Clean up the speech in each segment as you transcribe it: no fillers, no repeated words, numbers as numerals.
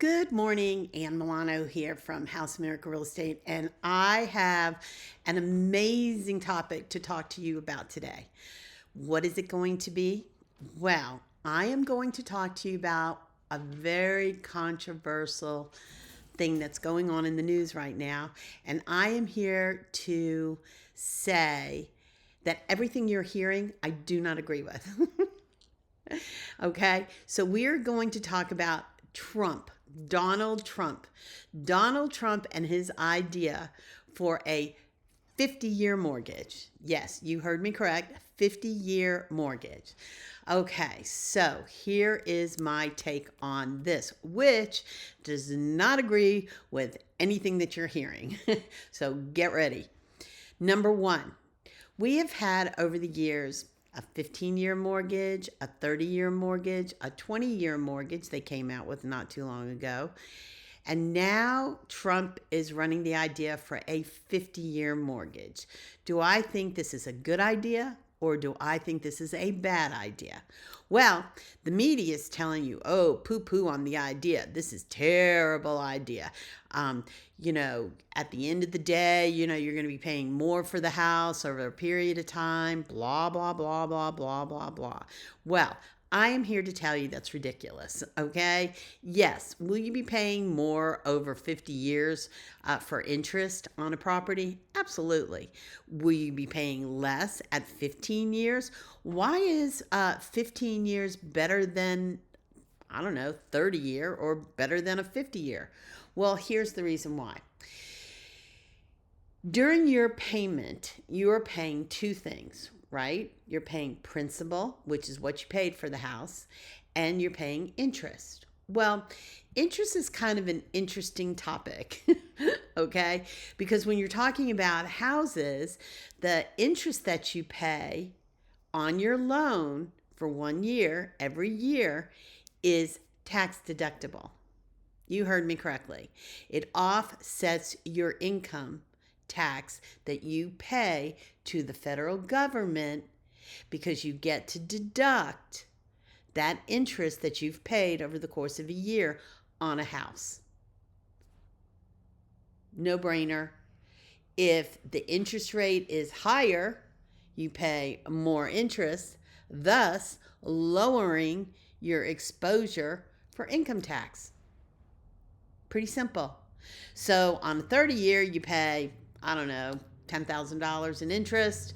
Good morning, Ann Milano here from House America Real Estate, and I have an amazing topic to talk to you about today. What is it going to be? Well, I am going to talk to you about a very controversial thing that's going on in the news right now, and I am here to say that everything you're hearing, I do not agree with. Okay, so we're going to talk about Trump, Donald Trump. Donald Trump and his idea for a 50-year mortgage. Yes, you heard me correct, 50-year mortgage. Okay, so here is my take on this, which does not agree with anything that you're hearing. So get ready. Number one, we have had over the years a 15-year mortgage, a 30-year mortgage, a 20-year mortgage they came out with not too long ago. And now Trump is running the idea for a 50-year mortgage. Do I think this is a good idea or do I think this is a bad idea? Well, the media is telling you, oh, poo-poo on the idea. This is terrible idea. At the end of the day, you're going to be paying more for the house over a period of time, blah, blah, blah, blah, blah, blah, blah. Well, I am here to tell you that's ridiculous, okay? Yes, will you be paying more over 50 years for interest on a property? Absolutely. Will you be paying less at 15 years? Why is 15 years better than, 30 year or better than a 50 year? Well, here's the reason why. During your payment, you are paying two things, right? You're paying principal, which is what you paid for the house, and you're paying interest. Well, interest is kind of an interesting topic, okay? Because when you're talking about houses, the interest that you pay on your loan for 1 year, every year, is tax deductible. You heard me correctly. It offsets your income tax that you pay to the federal government because you get to deduct that interest that you've paid over the course of a year on a house. No brainer. If the interest rate is higher, you pay more interest, thus lowering your exposure for income tax. Pretty simple. So on a 30-year, you pay, $10,000 in interest.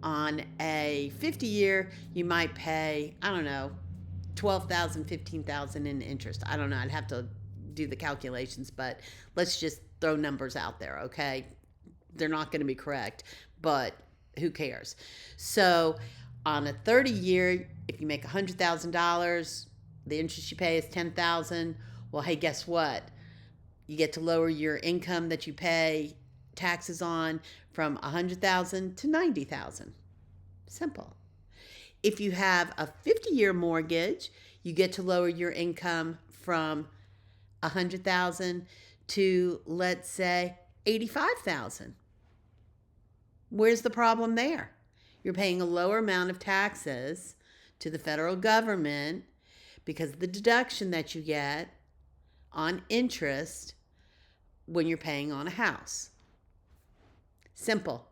On a 50-year, you might pay, $12,000, $15,000 in interest. I don't know. I'd have to do the calculations, but let's just throw numbers out there, okay? They're not going to be correct, but who cares? So on a 30-year, if you make $100,000, the interest you pay is $10,000. Well, hey, guess what? You get to lower your income that you pay taxes on from $100,000 to $90,000. Simple. If you have a 50-year mortgage, you get to lower your income from $100,000 to, let's say, $85,000. Where's the problem there? You're paying a lower amount of taxes to the federal government because of the deduction that you get on interest when you're paying on a house. Simple.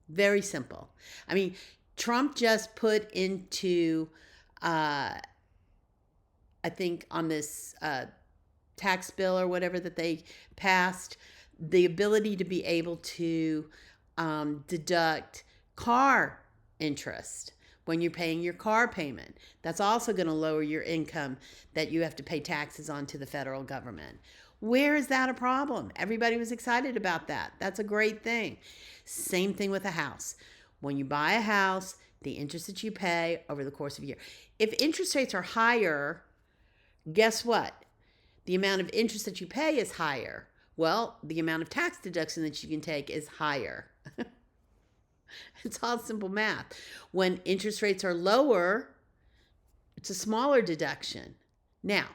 Very simple. Trump just put into, I think on this tax bill or whatever that they passed, the ability to be able to deduct car interest when you're paying your car payment. That's also going to lower your income that you have to pay taxes on to the federal government. Where is that a problem? Everybody was excited about that. That's a great thing. Same thing with a house. When you buy a house, the interest that you pay over the course of a year. If interest rates are higher, guess what? The amount of interest that you pay is higher. Well, the amount of tax deduction that you can take is higher. It's all simple math. When interest rates are lower, it's a smaller deduction. Now,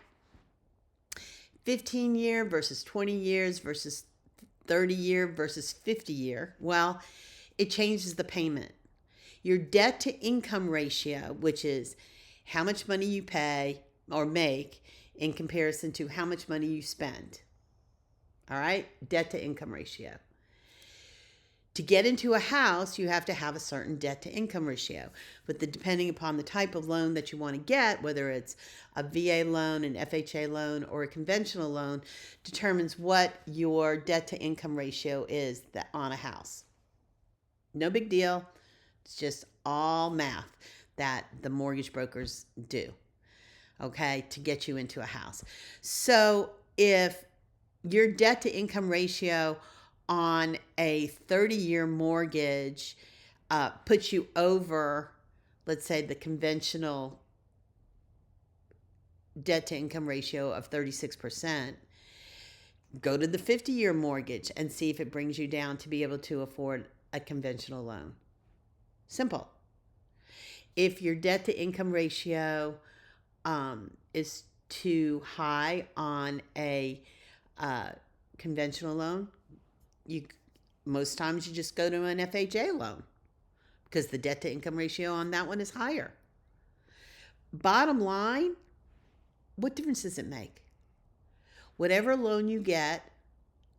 15 year versus 20 years versus 30 year versus 50 year, well, it changes the payment. Your debt to income ratio, which is how much money you pay or make in comparison to how much money you spend. All right? Debt to income ratio. To get into a house, you have to have a certain debt to income ratio. But depending upon the type of loan that you want to get, whether it's a VA loan, an FHA loan, or a conventional loan, determines what your debt to income ratio is on a house. No big deal. It's just all math that the mortgage brokers do, okay, to get you into a house. So if your debt to income ratio on a 30-year mortgage puts you over, let's say, the conventional debt to income ratio of 36%, go to the 50-year mortgage and see if it brings you down to be able to afford a conventional loan. Simple. If your debt to income ratio is too high on a conventional loan, most times you just go to an FHA loan because the debt to income ratio on that one is higher. Bottom line, what difference does it make? Whatever loan you get,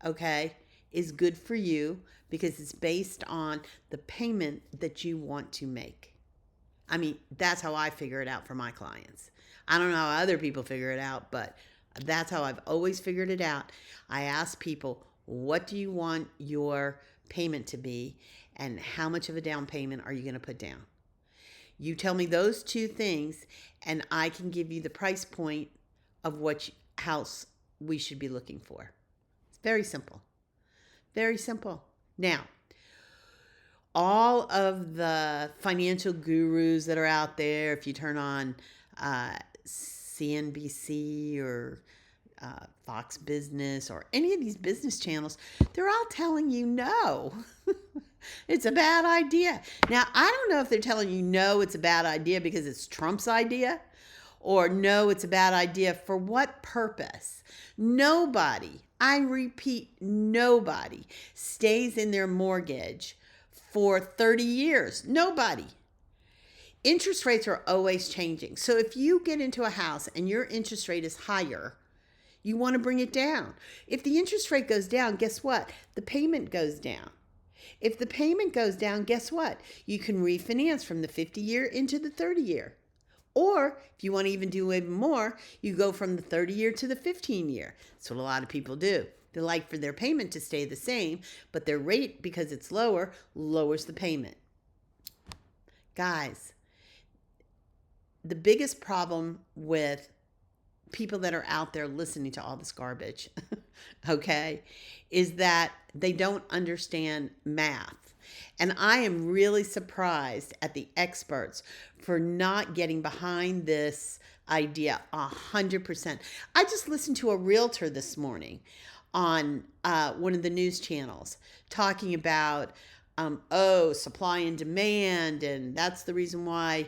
okay, is good for you because it's based on the payment that you want to make. I mean, that's how I figure it out for my clients. I don't know how other people figure it out, but that's how I've always figured it out. I ask people, what do you want your payment to be, and how much of a down payment are you going to put down? You tell me those two things, and I can give you the price point of what house we should be looking for. It's very simple. Very simple. Now, all of the financial gurus that are out there, if you turn on CNBC or Fox Business or any of these business channels, they're all telling you no. It's a bad idea. Now, I don't know if they're telling you no, it's a bad idea because it's Trump's idea, or no, it's a bad idea for what purpose. Nobody, I repeat, nobody stays in their mortgage for 30 years. Nobody. Interest rates are always changing. So if you get into a house and your interest rate is higher, you want to bring it down. If the interest rate goes down, guess what? The payment goes down. If the payment goes down, guess what? You can refinance from the 50-year into the 30-year. Or if you want to even do even more, you go from the 30-year to the 15-year. That's what a lot of people do. They like for their payment to stay the same, but their rate, because it's lower, lowers the payment. Guys, the biggest problem with people that are out there listening to all this garbage, okay, is that they don't understand math. And I am really surprised at the experts for not getting behind this idea 100%. I just listened to a realtor this morning on one of the news channels talking about supply and demand, and that's the reason why,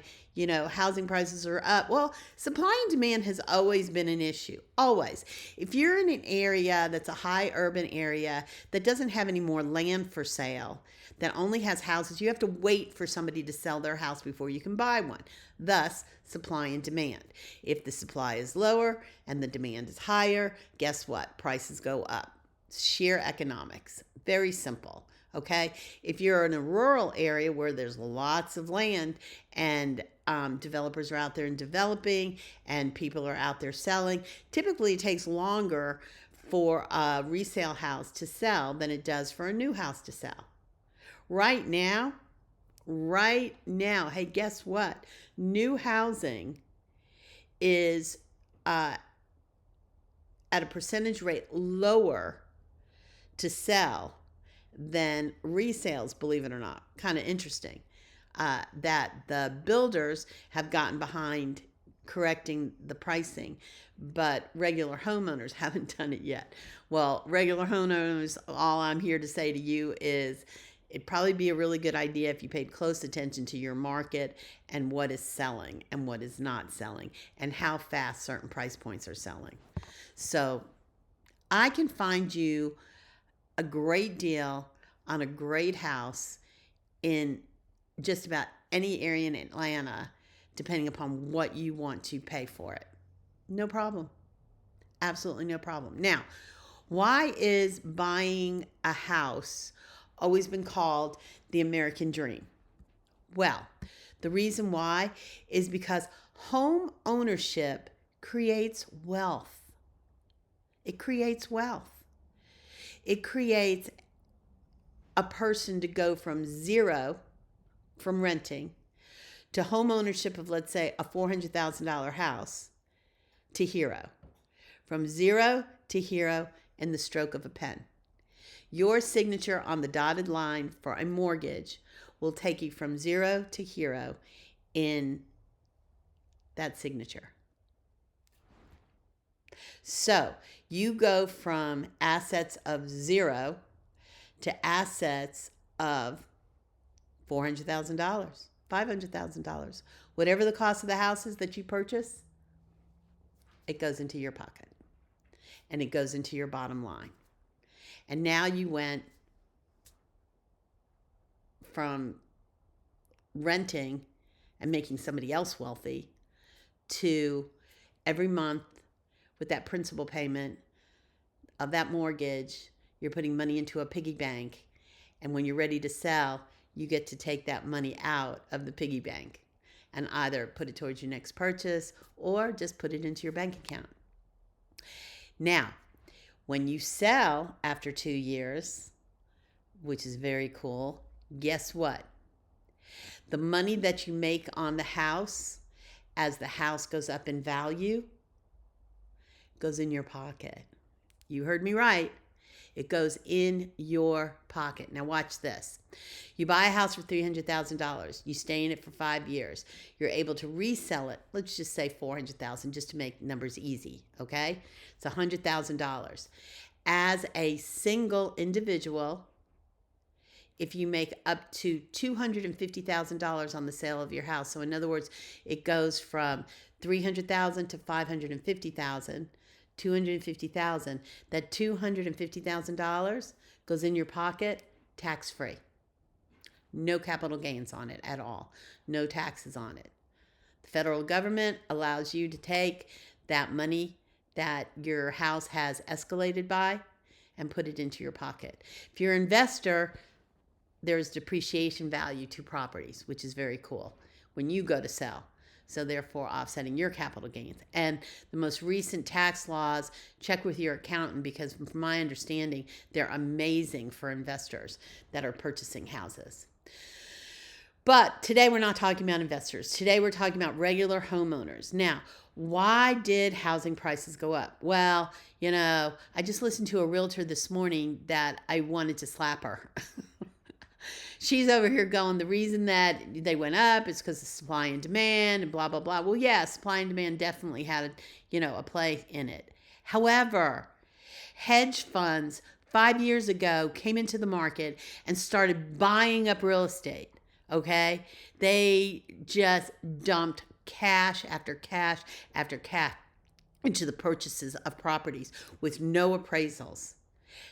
housing prices are up. Well, supply and demand has always been an issue. Always. If you're in an area that's a high urban area that doesn't have any more land for sale, that only has houses, you have to wait for somebody to sell their house before you can buy one. Thus, supply and demand. If the supply is lower and the demand is higher, guess what? Prices go up. Sheer economics. Very simple. Okay, if you're in a rural area where there's lots of land and developers are out there and developing and people are out there selling, typically it takes longer for a resale house to sell than it does for a new house to sell. Right now, hey, guess what? New housing is at a percentage rate lower to sell than resales, believe it or not. Kind of interesting that the builders have gotten behind correcting the pricing, but regular homeowners haven't done it yet. Well, regular homeowners, all I'm here to say to you is it'd probably be a really good idea if you paid close attention to your market and what is selling and what is not selling and how fast certain price points are selling. So I can find you a great deal on a great house in just about any area in Atlanta, depending upon what you want to pay for it. No problem. Absolutely no problem. Now, why is buying a house always been called the American dream? Well, the reason why is because home ownership creates wealth. It creates wealth. It creates a person to go from zero, from renting, to home ownership of, let's say, a $400,000 house, to hero. From zero to hero in the stroke of a pen. Your signature on the dotted line for a mortgage will take you from zero to hero in that signature. So you go from assets of zero to assets of $400,000, $500,000. Whatever the cost of the house is that you purchase, it goes into your pocket and it goes into your bottom line. And now you went from renting and making somebody else wealthy to every month with that principal payment of that mortgage, you're putting money into a piggy bank. And when you're ready to sell, you get to take that money out of the piggy bank and either put it towards your next purchase or just put it into your bank account. Now, when you sell after 2 years, which is very cool, guess what? The money that you make on the house as the house goes up in value goes in your pocket. You heard me right. It goes in your pocket. Now watch this. You buy a house for $300,000. You stay in it for 5 years. You're able to resell it. Let's just say $400,000 just to make numbers easy, okay? It's $100,000. As a single individual, if you make up to $250,000 on the sale of your house, so in other words, it goes from $300,000 to $550,000, $250,000. That $250,000 goes in your pocket tax-free. No capital gains on it at all. No taxes on it. The federal government allows you to take that money that your house has escalated by and put it into your pocket. If you're an investor, there's depreciation value to properties, which is very cool when you go to sell. So therefore offsetting your capital gains. And the most recent tax laws, check with your accountant because from my understanding, they're amazing for investors that are purchasing houses. But today we're not talking about investors. Today we're talking about regular homeowners. Now, why did housing prices go up? Well, I just listened to a realtor this morning that I wanted to slap her. She's over here going, the reason that they went up is because of supply and demand and blah, blah, blah. Well, yeah, supply and demand definitely had, a play in it. However, hedge funds 5 years ago came into the market and started buying up real estate, okay? They just dumped cash after cash after cash into the purchases of properties with no appraisals.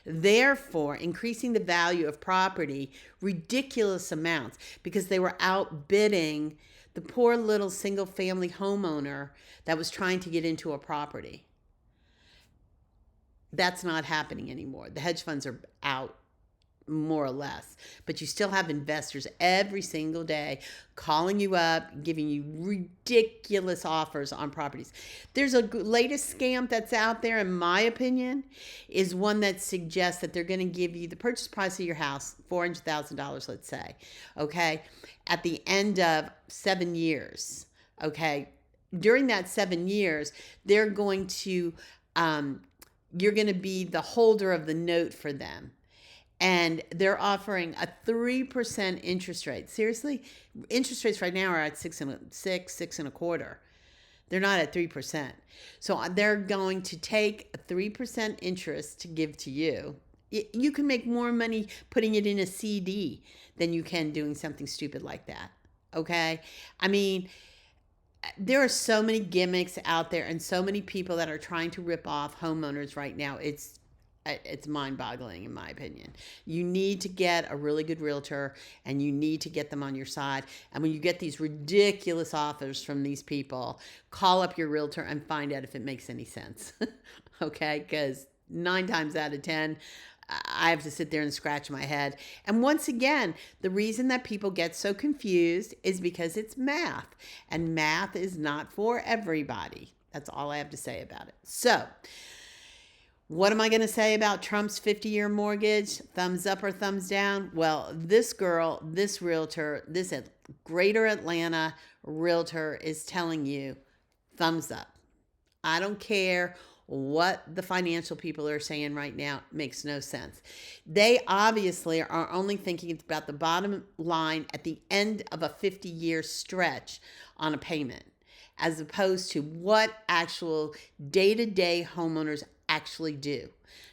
Therefore, increasing the value of property ridiculous amounts because they were outbidding the poor little single family homeowner that was trying to get into a property. That's not happening anymore. The hedge funds are out more or less, but you still have investors every single day calling you up, giving you ridiculous offers on properties. There's a latest scam that's out there, in my opinion, is one that suggests that they're going to give you the purchase price of your house, $400,000, let's say, okay, at the end of 7 years, okay. During that 7 years, they're going to, you're going to be the holder of the note for them. And they're offering a 3% interest rate. Seriously, interest rates right now are at 6.25. They're not at 3%. So they're going to take a 3% interest to give to you. You can make more money putting it in a CD than you can doing something stupid like that. Okay? I mean, there are so many gimmicks out there and so many people that are trying to rip off homeowners right now. It's It's mind-boggling in my opinion. You need to get a really good realtor, and you need to get them on your side. And when you get these ridiculous offers from these people, call up your realtor and find out if it makes any sense. Okay? Because 9 times out of 10, I have to sit there and scratch my head. And once again, the reason that people get so confused is because it's math, and math is not for everybody. That's all I have to say about it. So, what am I going to say about Trump's 50-year mortgage? Thumbs up or thumbs down? Well, this girl, this realtor, this Greater Atlanta realtor is telling you thumbs up. I don't care what the financial people are saying right now. It makes no sense. They obviously are only thinking it's about the bottom line at the end of a 50-year stretch on a payment, as opposed to what actual day-to-day homeowners actually do.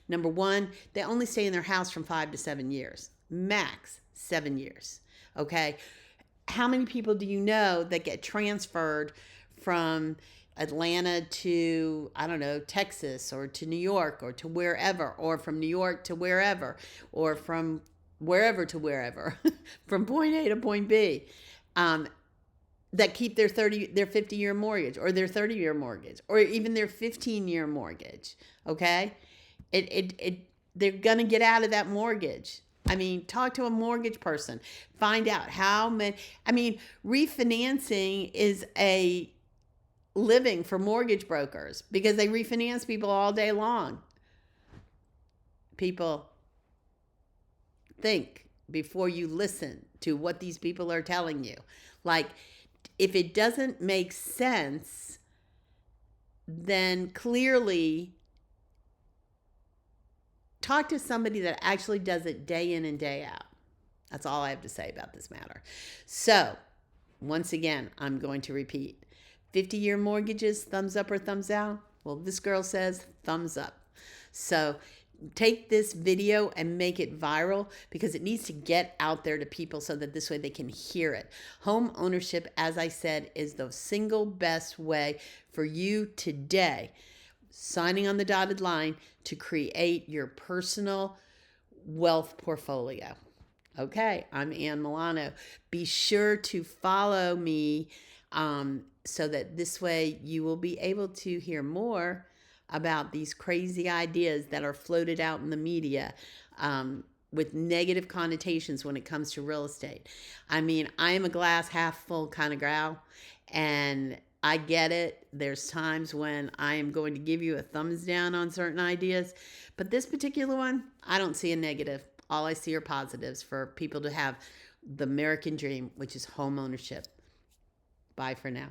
Number one, they only stay in their house from 5 to 7 years, max 7 years. Okay. How many people do you know that get transferred from Atlanta to, I don't know, Texas, or to New York, or to wherever, or from New York to wherever, or from wherever to wherever, from point A to point B, that keep their 50-year mortgage, or their 30-year mortgage, or even their 15-year mortgage? Okay. They're going to get out of that mortgage. I mean, talk to a mortgage person, find out how many, refinancing is a living for mortgage brokers because they refinance people all day long. People, think before you listen to what these people are telling you. Like, if it doesn't make sense, then clearly talk to somebody that actually does it day in and day out. That's all I have to say about this matter. So, once again, I'm going to repeat. 50-year mortgages, thumbs up or thumbs down? Well, this girl says thumbs up. So, take this video and make it viral, because it needs to get out there to people so that this way they can hear it. Home ownership, as I said, is the single best way for you today, signing on the dotted line, to create your personal wealth portfolio. Okay, I'm Ann Milano. Be sure to follow me so that this way you will be able to hear more about these crazy ideas that are floated out in the media with negative connotations when it comes to real estate. I mean, I am a glass half full kind of gal, and I get it. There's times when I am going to give you a thumbs down on certain ideas, but this particular one, I don't see a negative. All I see are positives for people to have the American dream, which is home ownership. Bye for now.